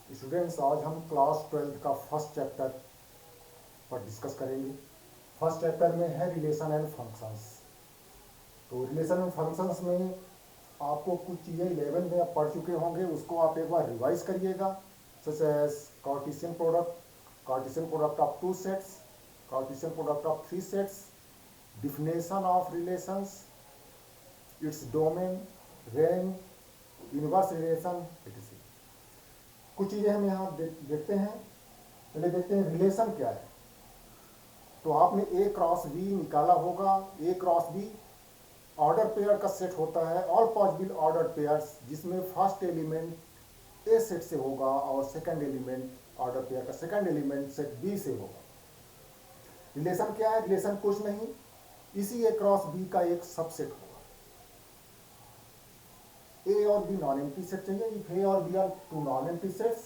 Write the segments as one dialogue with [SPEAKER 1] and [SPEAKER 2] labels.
[SPEAKER 1] Students, आज हम class 12 का फर्स्ट चैप्टर पर डिस्कस करेंगे। फर्स्ट चैप्टर में है रिलेशन एंड फंक्शंस। तो रिलेशन एंड फंक्शंस में आपको कुछ चीज़ें 11 में आप पढ़ चुके होंगे, उसको आप एक बार रिवाइज करिएगा। Such as Cartesian product of two sets, Cartesian product of three sets, definition of relations, its domain, range, universe relation, etc। कुछ चीज़ें हम यहाँ देखते हैं। पहले देखते हैं रिलेशन क्या है। तो आपने ए क्रॉस बी निकाला होगा। ए क्रॉस बी ऑर्डर पेयर का सेट होता है, ऑल पॉसिबल ऑर्डर पेयर्स, जिसमें फर्स्ट एलिमेंट ए सेट से होगा और सेकंड एलिमेंट ऑर्डर पेयर का सेकंड एलिमेंट सेट बी से होगा। रिलेशन क्या है? रिलेशन कुछ नहीं, इसी ए क्रॉस बी का एक सबसेट होगा। ए और बी नॉन एम्प्टी सेट चाहिए। इफ ए और B are two non empty sets,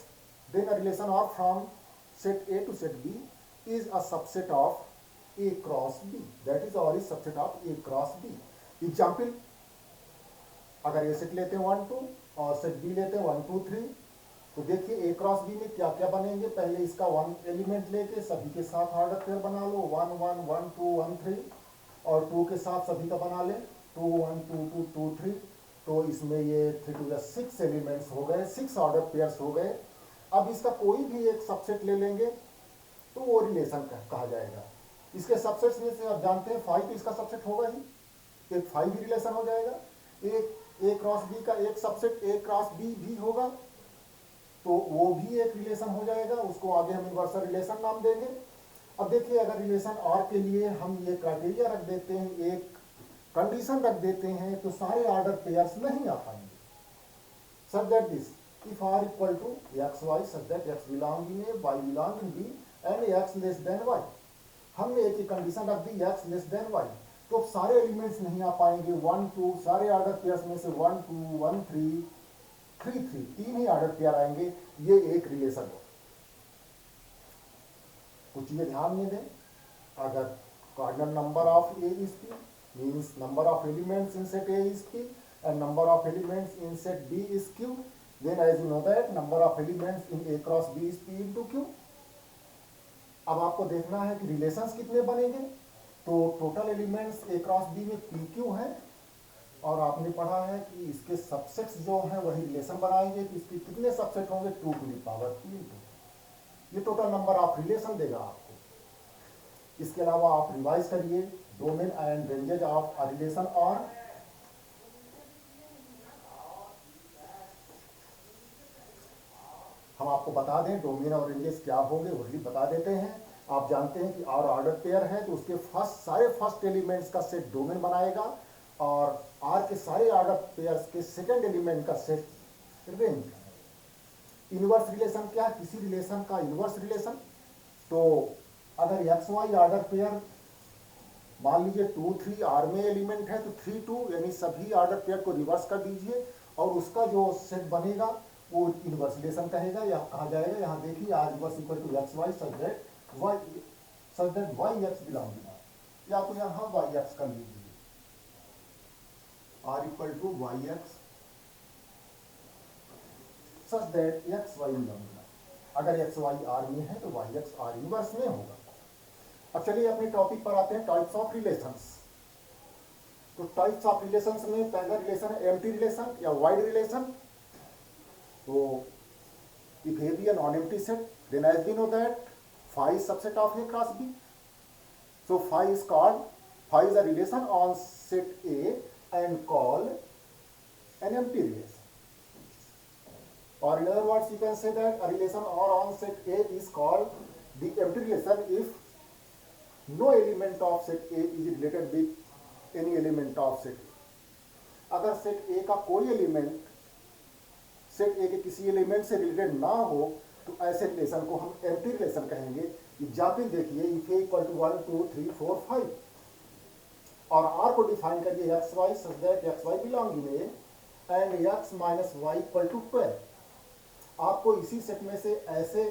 [SPEAKER 1] then a relation of from set A to set B is a subset of A cross B. That is or is subset of A cross B. Example, अगर A set लेते हैं 1 2 और set B लेते हैं 1 2 3, तो देखिए A cross B में क्या क्या बनेंगे। पहले इसका 1 एलिमेंट लेके सभी के साथ ऑर्डर पेयर बना लो, 1 1 1 2 1 3, और 2 के साथ सभी का बना ले 2 1 2 2 2 3। तो इसमें ये 3 2 6 एलिमेंट्स हो गए, 6 ऑर्डर पेयर्स हो गए। अब इसका कोई भी एक सबसेट ले लेंगे तो वो रिलेशन कहा जाएगा। इसके सबसेट्स में से आप जानते हैं 5 तो इसका सबसेट होगा ही, एक 5 भी रिलेशन हो जाएगा। एक ए क्रॉस बी का एक सबसेट ए क्रॉस बी भी होगा, तो वो भी एक रिलेशन हो जाएगा। उसको आगे हम इनवर्सल रिलेशन नाम देंगे। अब देखिए, अगर रिलेशन आर के लिए हम ये क्राइटेरिया रख देते हैं, एक कंडीशन रख देते हैं, तो सारे ऑर्डर पेयर्स नहीं आ पाएंगे। Such that this if r equal to xy such that x belong in A, y belong in B and x less than y। हमने एक ही कंडीशन रख दी x less than y, तो सारे एलिमेंट्स नहीं आ पाएंगे। 1 2 सारे ऑर्डर पेयर्स में से 1 2 1 3 3 3 तीन ही ऑर्डर पेयर आएंगे। ये एक रिलेशन हो। कुछ चीजें ध्यान में दें। अगर cardinal number of A is P means number of elements in set A is P and number of elements in set B is Q, then as you know that number of elements in A cross B is P into Q। अब आपको देखना है कि relations कितने बनेंगे। तो total elements A cross B में PQ है, और आपने पढ़ा है कि इसके सबसेट्स जो हैं वही रिलेशन बनाएंगे। तो इसके कितने सबसेट होंगे? 2 to the power P into। ये टोटल नंबर ऑफ रिलेशन देगा आपको। इसके अलावा आप रिवाइज करिए domain and ranges of a relation. और हम आपको बता दें डोमेन और रेंजेस क्या होंगे, वही बता देते हैं। आप जानते हैं कि आर ऑर्डर पेयर है, तो उसके सारे फर्स्ट एलिमेंट्स का सेट डोमेन बनाएगा, और आर के सारे ऑर्डर पेयर्स के सेकंड एलिमेंट का सेट रेंज। इनवर्स रिलेशन क्या है? किसी रिलेशन का इनवर्स रिलेशन। तो अगर एक्स वाई ऑर्डर पेयर मान लीजिए 2 3 आर में एलिमेंट है, तो 3 2 यानी सभी ऑर्डर पेयर को रिवर्स कर दीजिए, और उसका जो सेट बनेगा वो इनवर्स रिलेशन कहेगा या कहा जाएगा। यहाँ देखिए R inverse equal to x y such that y x belong, या तो यहाँ वाई एक्स कर लीजिए, R equal to y x such that x y belong. अगर एक्स वाई आर में है तो वाई एक्स आर इनवर्स में होगा। अब चलिए अपने टॉपिक पर आते हैं, टाइप्स ऑफ रिलेशंस। तो टाइप्स ऑफ रिलेशंस में पहला रिलेशन है एम्प्टी रिलेशन या वाइड रिलेशन। तो if A be a non-empty set, then as we know that phi is subset of A cross B. So phi is a relation on set A and called an empty relation. Or in other words, you can say that a relation on set A is called the empty relation if no element of set A is related with any element of set A। अगर set A का कोई element set ए के किसी element से related ना हो, तो ऐसे रिलेशन को हम एम्प्टी रिलेशन कहेंगे। एग्जाम्पल देखिए, इफ ए इक्वल टू 1 2 3 4 5, और आर को डिफाइन करिए x y such that x y belong in A and x minus y equal to 12। आपको इसी सेट में से ऐसे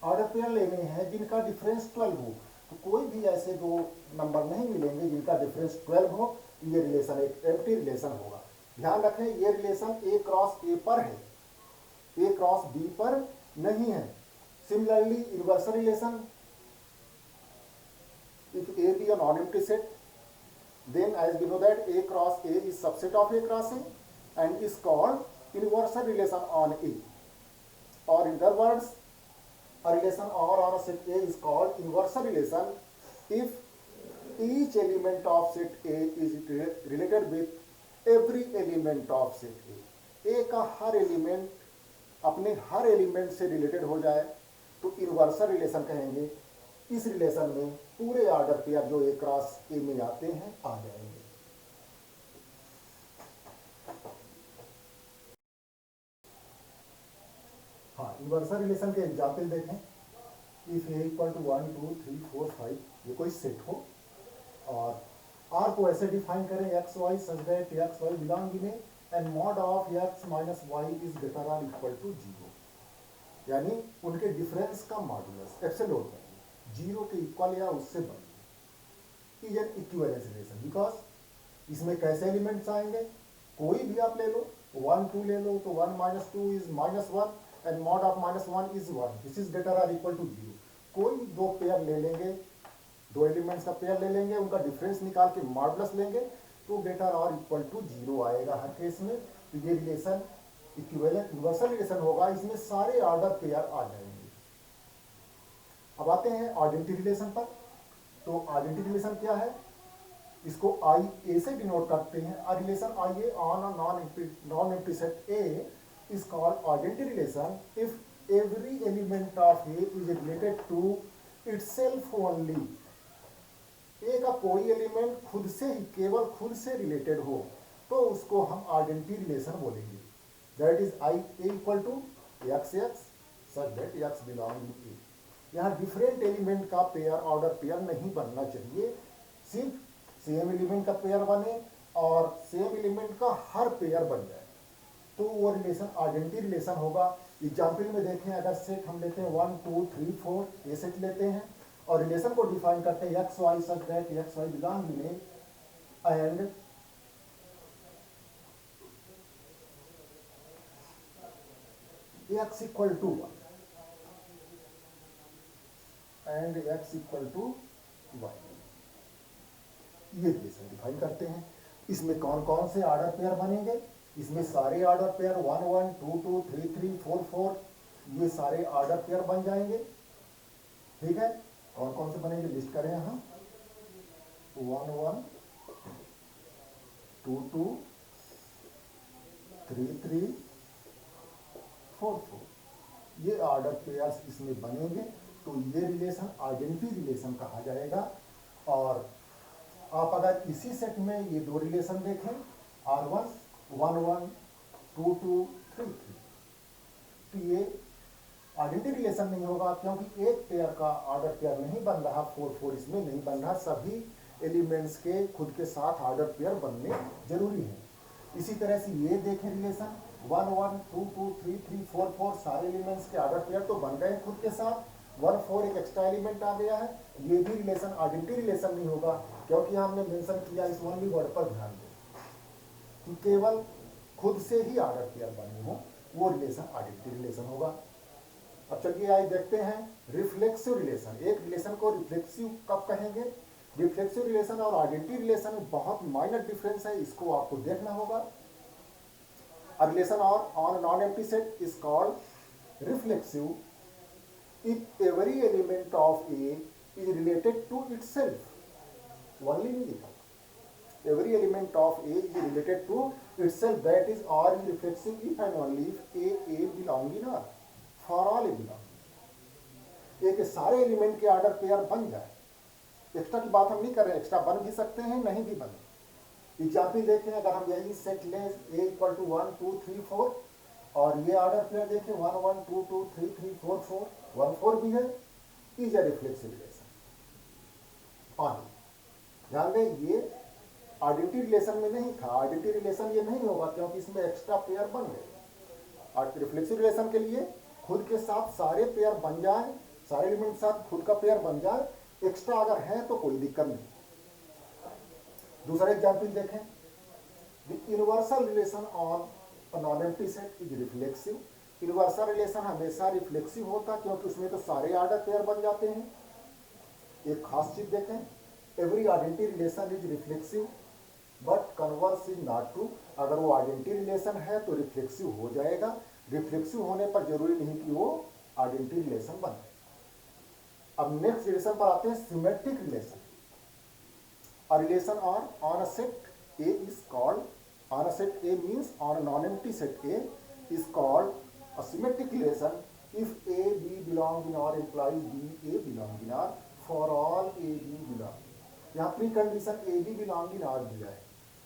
[SPEAKER 1] ऑर्डर पेयर लेने हैं जिनका डिफरेंस 12 हो। तो कोई भी ऐसे दो नंबर नहीं मिलेंगे जिनका डिफरेंस 12 हो। ये रिलेशन एक एम्प्टी रिलेशन होगा। ध्यान रखें, ये रिलेशन ए क्रॉस ए पर है। ए क्रॉस बी पर नहीं है। Similarly universal relation, if A be a non-empty set, then as we know that A cross A is subset of A cross A and is called inversal relation on A. Or in other words, a relation R on a set A is called inversal relation if each element of set A is related with every element of set A. A का हर element अपने हर element से related हो जाए तो इनवर्सल relation कहेंगे। इस relation में पूरे ऑर्डर पेयर जो ए क्रॉस ए में आते हैं आ जाएंगे। हाँ, इनवर्सल रिलेशन के एग्जाम्पल देखें। इफ ए इक्वल टू 1 2 3 4 5, ये कोई सेट हो और आर को ऐसे डिफाइन करें x y such that x y belong in A and mod of x minus y is greater और इक्वल टू 0, यानी उनके डिफरेंस का मॉडुलस एब्सोल्यूट वैल्यू 0 के इक्वल या उससे बड़ी is an equivalence relation. Because इसमें कैसे एलिमेंट्स आएंगे, कोई भी आप ले लो, 1 2 ले लो तो 1 - 2 is -1 and mod of -1 is 1, this is greater और इक्वल टू 0। कोई दो पेयर ले लेंगे, दो एलिमेंट्स का पेयर ले लेंगे, उनका डिफरेंस निकाल के मॉडुलस लेंगे तो ग्रेटर और इक्वल टू 0 आएगा हर केस में। तो ये रिलेशन इक्विवेलेंट इनवर्सल रिलेशन होगा, इसमें सारे ऑर्डर पेयर आ जाएंगे। अब आते हैं आइडेंटिटी रिलेशन पर। तो आइडेंटिटी रिलेशन क्या है, इसको आई ए से डिनोट करते हैं। A relation I A on a non empty set A is called identity relation if every element of A is related to itself only. A का कोई एलिमेंट खुद से ही, केवल खुद से रिलेटेड हो तो उसको हम आइडेंटिटी रिलेशन बोलेंगे। That is I A equal to x x such that x belong to A. यहाँ डिफरेंट एलिमेंट का पेयर ऑर्डर पेयर नहीं बनना चाहिए, सिर्फ सेम एलिमेंट का पेयर बने और सेम एलिमेंट का हर पेयर बन जाए तो वो रिलेशन आइडेंटिटी रिलेशन होगा। एग्जाम्पल में देखें, अगर सेट हम लेते हैं 1 2 3 4 ये सेट लेते हैं और रिलेशन को डिफाइन करते हैं x y such that x y belong in A and x equal to 1 and x equal to y, ये रिलेशन डिफाइन करते हैं। इसमें कौन कौन से ऑर्डर पेयर बनेंगे, इसमें सारे ऑर्डर पेयर 1 1 2 2 3 3 4 4 ये सारे ऑर्डर पेयर बन जाएंगे। ठीक है, कौन कौन से बनेंगे लिस्ट करें यहाँ, 1 1 2 2 3 3 4 4 ये ऑर्डर पेयर्स इसमें बनेंगे तो ये रिलेशन आइडेंटिटी रिलेशन कहा जाएगा। और आप अगर इसी सेट में ये दो रिलेशन देखें R1 1 1 2 2 3 3 तो ये आइडेंटिटी रिलेशन नहीं होगा क्योंकि एक पेयर का ऑर्डर पेयर नहीं बन रहा, 4 4 इसमें नहीं बन रहा, सभी एलिमेंट्स के खुद के साथ ऑर्डर पेयर बनने जरूरी है। इसी तरह से ये देखें रिलेशन 1 1 2 2 3 3 4 4 सारे एलिमेंट्स के ऑर्डर पेयर तो बन गए खुद के साथ, 1 4 एक एक्स्ट्रा एलिमेंट आ गया है, ये भी रिलेशन आइडेंटिटी रिलेशन नहीं होगा क्योंकि हमने मेंशन किया इस ओनली वर्ड पर ध्यान दें कि केवल खुद से ही ऑर्डर पेयर बने हो, वो रिलेशन आइडेंटिटी रिलेशन होगा। अब चलिए आइए देखते हैं रिफ्लेक्सिव रिलेशन। एक रिलेशन को रिफ्लेक्सिव कब कहेंगे, रिफ्लेक्सिव रिलेशन और आइडेंटिटी रिलेशन में बहुत माइनर डिफरेंस है, इसको आपको देखना होगा। A relation on a non-empty set is called reflexive if every element of A is related to itself. Only नहीं लिखा, every element of A is related to itself, that is R is reflexive if and only if A belong in R. For all A belong. A के सारे element के order pair बन जाए, extra की बात हम नहीं कर रहे, एक्स्ट्रा बन भी सकते हैं नहीं भी बने। एग्जाम्पल देखें, अगर हम यही सेट लें A इक्वल टू 1 2 3 4 और ये ऑर्डर पेयर देखें 1 1 2 2 3 3 4 4 1 4 भी है, इज अ रिफ्लेक्सिव रिलेशन। और ध्यान दें ये आइडेंटिटी रिलेशन में नहीं था, आइडेंटिटी रिलेशन ये नहीं होगा क्योंकि इसमें एक्स्ट्रा पेयर बन गए। और रिफ्लेक्सिव रिलेशन के लिए खुद के साथ सारे पेयर बन जाए, सारे एलिमेंट के साथ खुद का पेयर बन जाए, एक्स्ट्रा अगर है तो कोई दिक्कत नहीं। दूसरा एग्जाम्पल देखें, the universal relation on a non empty set is reflexive universal relation हमेशा रिफ्लेक्सिव होता है क्योंकि उसमें तो सारे ऑर्डर पेयर बन जाते हैं। एक खास चीज देखें, every identity relation is reflexive but converse is not true. अगर वो आइडेंटिटी रिलेशन है तो रिफ्लेक्सिव हो जाएगा, रिफ्लेक्सिव होने पर जरूरी नहीं कि वो आइडेंटिटी रिलेशन बने। अब नेक्स्ट रिलेशन पर आते हैं symmetric relation. A relation on a set A is called, on a set A means on a non-empty set A is called a symmetric relation if A B belong in R implies B A belong in R for all A B belong। यहाँ pre condition A B belong in R दिया है,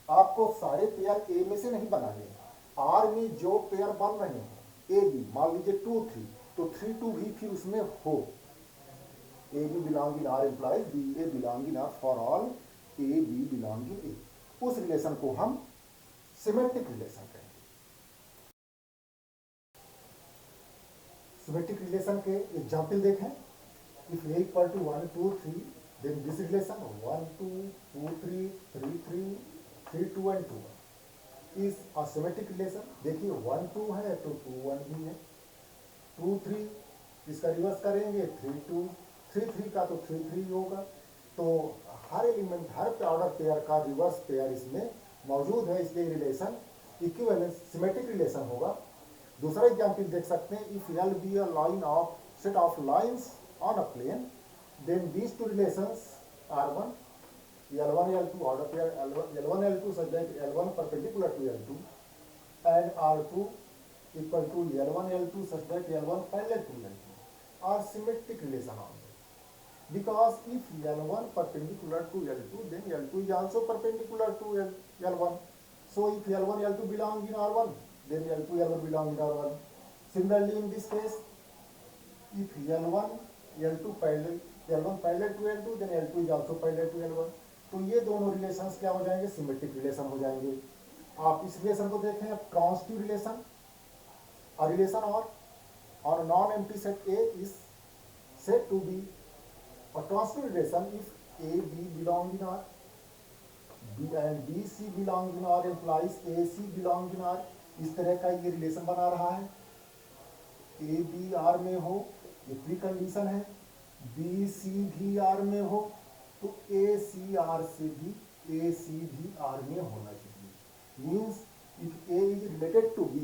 [SPEAKER 1] आपको सारे pair A में से नहीं बनाने हैं। R में जो पेयर बन रहे हैं A B, मान लीजिए 2 3, तो 3 2 भी फिर उसमें हो। A B belong in R implies B A belong in R for all A B belong in A। उस रिलेशन को हम सिमेट्रिक रिलेशन कहेंगे। सिमेट्रिक रिलेशन के एग्जाम्पल देखें, if A equal to 1 2 3 then this relation 1 2 2 3 3 3 3 2 and 2 is a symmetric relation। देखिए 1 2 है तो 2 1 भी है, 2 3 इसका रिवर्स करेंगे 3 2, 3 3 का तो 3 3 होगा। तो हर एलिमेंट, हर ऑर्डर पेयर का रिवर्स पेयर इसमें मौजूद है, इसलिए रिलेशन इक्विवेलेंस सिमेट्रिक रिलेशन होगा। दूसरा एग्जाम्पल देख सकते हैं, if L be a line of set of lines on a plane then these two relations are one L1 L2 order pair L1 L2 such that L1 perpendicular to L2 and R2 equal to L1 L2 such that L1 parallel to L2 are symmetric relation only, because if L1 perpendicular to L2 then L2 is also perpendicular to L1, so if L1 L2 belong in R1 then L2 L1 belong in R1। Similarly in this case, if L1 L2 parallel L1 parallel to L2 then L2 is also parallel to L1। तो ये दोनों relations क्या हो जाएंगे, symmetric relation हो जाएंगे। आप इस रिलेशन को देखें, अब transitive relation, a relation or on a non-empty set A is said to be a transitive relation if A B belong in R B and B C belong in R implies A C belong in R। इस तरह का ये relation बना रहा है, A B R में हो, ये प्री कंडीशन है, B C भी R में हो तो A C R से भी A C भी R में होना चाहिए। Means if A is related to B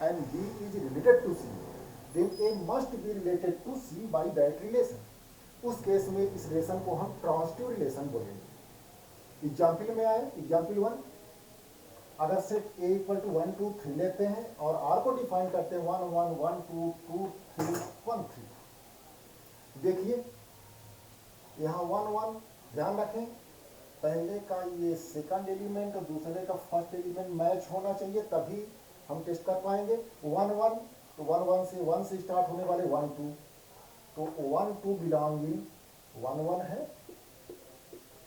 [SPEAKER 1] and B is related to C then A must be related to C by that relation। उस केस में इस रिलेशन को हम ट्रांसिटिव रिलेशन बोलेंगे। एग्जाम्पल में आए, एग्जाम्पल 1, अगर सेट A इक्वल टू 1 2 3 लेते हैं और R को डिफाइन करते हैं 1 1 1 2 2 3 1 3। देखिए यहाँ 1 1 ध्यान रखें, पहले का ये सेकंड एलिमेंट और दूसरे का फर्स्ट एलिमेंट मैच होना चाहिए, तभी हम टेस्ट कर पाएंगे। 1 1 तो 1 से स्टार्ट होने वाले 1 2, तो 1 2 बिलोंग इन 1 1 है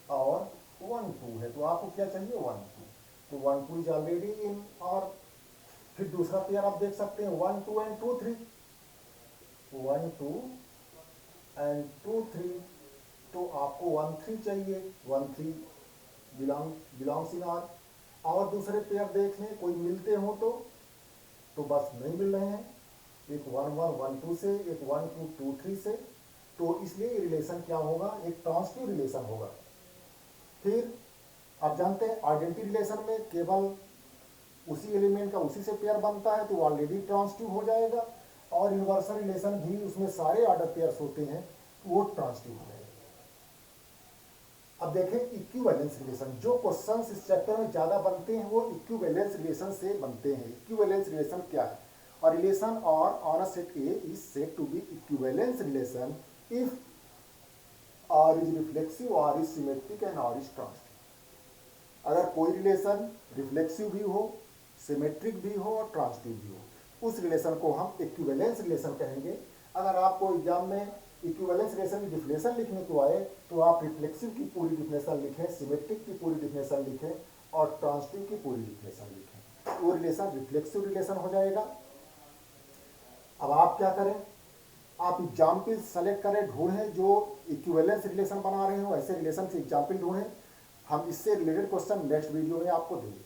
[SPEAKER 1] और 1 2 है, तो आपको क्या चाहिए 1 2, तो 1 2 इज ऑलरेडी इन। और फिर दूसरा पेयर आप देख सकते हैं 1 2 एंड 2 3, 1 2 एंड 2 3, तो आपको 1 3 चाहिए, 1 3 बिलोंग्स इन आर। और दूसरे पेयर देख लें, कोई मिलते हो तो बस नहीं मिल रहे हैं, एक 1 1 1 2 से, एक 1 2 2 3 से, तो इसलिए ये रिलेशन क्या होगा, एक ट्रांसिटिव रिलेशन होगा। फिर आप जानते हैं आइडेंटिटी रिलेशन में केवल उसी एलिमेंट का उसी से पेयर बनता है तो वो ऑलरेडी ट्रांसिटिव हो जाएगा, और यूनिवर्सल रिलेशन भी उसमें सारे ऑर्डर पेयर्स होते हैं तो वो ट्रांसिटिव हो जाएगा। अब देखें इक्विवेलेंस रिलेशन, जो क्वेश्चंस इस चैप्टर में ज्यादा बनते हैं वो इक्विवेलेंस रिलेशन से बनते हैं। इक्विवेलेंस रिलेशन क्या है, और रिलेशन और on a set A is said to be equivalence relation if R is reflexive, R is symmetric and R is transitive। अगर कोई रिलेशन रिफ्लेक्सिव भी हो, सिमेट्रिक भी हो और ट्रांसिटिव भी हो, उस रिलेशन को हम इक्विवेलेंस रिलेशन कहेंगे। अगर आपको एग्जाम में इक्विवेलेंस रिलेशन की डिफिनेशन लिखने को आए तो आप रिफ्लेक्सिव की पूरी डिफिनेशन लिखें, सिमेट्रिक की पूरी डिफिनेशन लिखें और ट्रांसिटिव की पूरी डिफिनेशन लिखें, वो रिलेशन रिफ्लेक्सिव रिलेशन हो जाएगा। अब आप क्या करें, आप एग्जाम्पल सेलेक्ट करें, ढूंढें जो इक्विवेलेंस रिलेशन बना रहे हो, ऐसे रिलेशन से एग्जाम्पल ढूंढें। हम इससे रिलेटेड क्वेश्चन नेक्स्ट वीडियो में आपको देंगे।